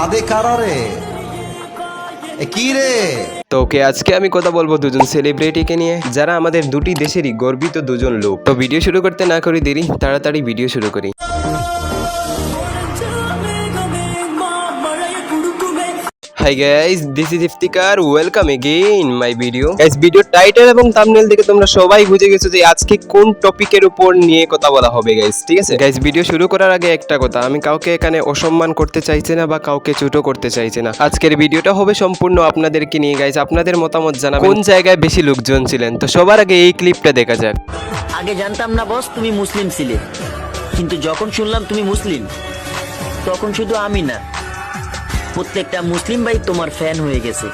ছাদে কারা রে কি রে। তো ওকে আজকে আমি কথা বলবো দুজন সেলিব্রিটিকে নিয়ে যারা আমাদের দুটি দেশেরই গর্বিত দুজন লোক। তো ভিডিও শুরু করতে না করি দেরি, তাড়াতাড়ি ভিডিও শুরু করি। Hi guys, this is Iftikhar, welcome again my video. Guys, video title এবং থাম্বনেল দেখে তোমরা সবাই বুঝে গেছো যে আজকে কোন টপিকের উপর নিয়ে কথা বলা হবে গাইস, ঠিক আছে? গাইস, ভিডিও শুরু করার আগে একটা কথা, আমি কাউকে এখানে অসম্মান করতে চাইছি না বা কাউকে ছোট করতে চাইছি না। আজকের ভিডিওটা হবে সম্পূর্ণ আপনাদেরকে নিয়ে। গাইস, আপনাদের মতামত জানাবেন কোন জায়গায় বেশি লোকজন ছিলেন। তো সবার আগে এই ক্লিপটা দেখা যাক। আগে জানতাম না বস তুমি মুসলিম ছিলে, কিন্তু যখন শুনলাম তুমি মুসলিম, তখন শুধু আমি না, প্রত্যেকটা মুসলিম ভাই তোমার ফ্যান হয়ে গেছে।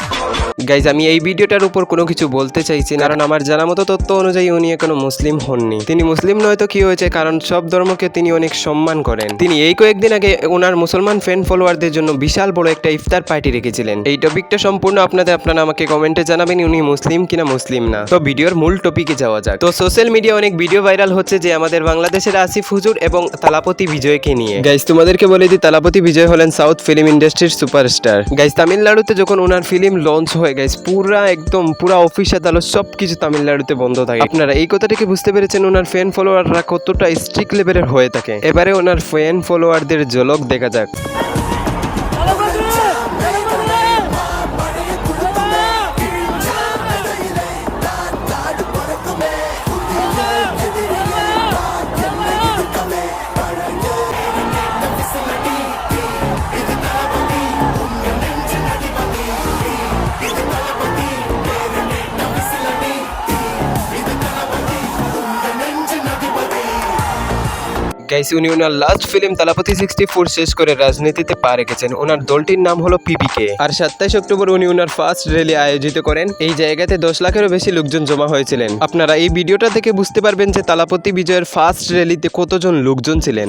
গাইজ, আমি এই ভিডিওটার উপর কোনো কিছু বলতে চাইছি না, কারণ আমার জানা মতো তথ্য অনুযায়ী উনি এখনো মুসলিম হননি। তিনি মুসলিম নয় তো কি হয়েছে, কারণ সব ধর্মকে তিনি অনেক সম্মান করেন। তিনি এই কয়েকদিন আগে ওনার মুসলমান ফ্যান ফলোয়ারদের জন্য বিশাল বড় একটা ইফতার পার্টি রেখেছিলেন। এই টপিকটা সম্পূর্ণ আপনারা আমাকে কমেন্টে জানাবেন উনি মুসলিম কিনা মুসলিম না। তো ভিডিওর মূল টপিকে যাওয়া যাক। তো সোশ্যাল মিডিয়া অনেক ভিডিও ভাইরাল হচ্ছে যে আমাদের বাংলাদেশের আসিফ হুজুর এবং তালাপতি বিজয়কে নিয়ে। গাইজ, তোমাদেরকে বলে দিই, তালাপতি বিজয় হলেন সাউথ ফিল্ম ইন্ডাস্ট্রির সুপারস্টার। গাইজ, তামিলনাড়ুতে যখন ওনার ফিল্ম লঞ্চ হয় গাইজ, পুরা অফিস আদালত সবকিছু তামিলনাড়ুতে বন্ধ থাকে। আপনারা এই কথাটাকে বুঝতে পেরেছেন ওনার ফ্যান ফলোয়াররা কতটা স্ট্রিক্ট লেভেলের হয়ে থাকে। এবারে ওনার ফ্যান ফলোয়ারদের ঝলক দেখা যাক। গাইস, উনি ওনার লাস্ট ফিল্ম তালাপতি 64 শেষ করে রাজনীতিতে পা রেখেছেন। ওনার দলটির নাম হলো পিপিকে। আর 27 অক্টোবর উনি ওনার ফার্স্ট র্যালি আয়োজিত করেন। এই জায়গাতে 10 লাখেরও বেশি লোকজন জমা হয়েছিলেন। আপনারা এই ভিডিওটা দেখে বুঝতে পারবেন যে তালাপতি বিজয়ের ফার্স্ট র্যালিতে কতজন লোকজন ছিলেন।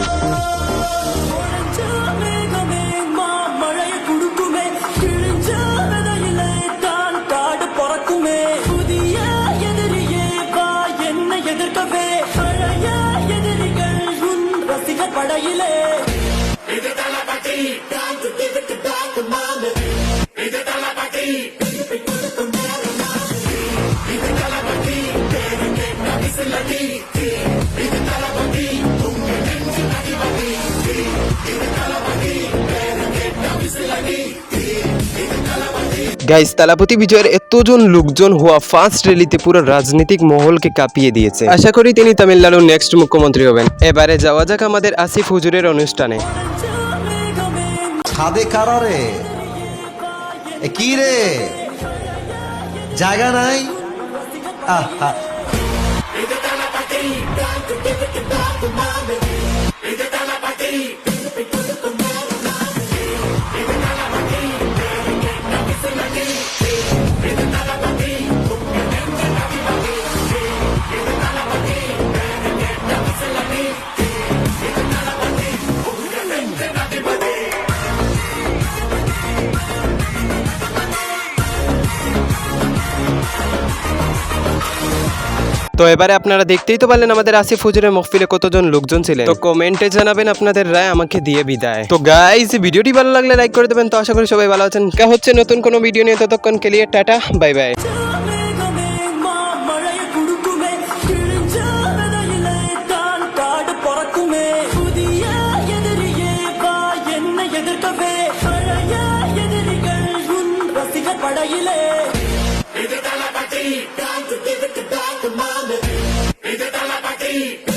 গাইস, তালাপতি বিজয়ের এতজন লোকজন হওয়া ফার্স্ট র্যালিতে পুরো রাজনৈতিক মহলকে কাঁপিয়ে দিয়েছে। আশা করি তিনি তামিলনাড়ুর নেক্সট মুখ্যমন্ত্রী হবেন। এবারে যাওয়া যাক আমাদের আসিফ হুজুরের অনুষ্ঠানে। ছাদে কারা রে কি রে, জায়গা নাই। আহা, তো এবারে আপনারা দেখতেই তো পারলেন আমাদের আসিফ হুজুরের মহফিলে কতজন লোকজন ছিলেন। তো কমেন্টে জানাবেন আপনাদের রায়, আমাকে দিয়ে বিদায়। তো গাইস, ভিডিওটি ভালো লাগলে লাইক করে দেবেন। তো আশা করি সবাই ভালো আছেন। কা হচ্ছে নতুন কোনো ভিডিও নিয়ে, ততক্ষণ কে লিয়ে tata, bye bye. Ida Talapati,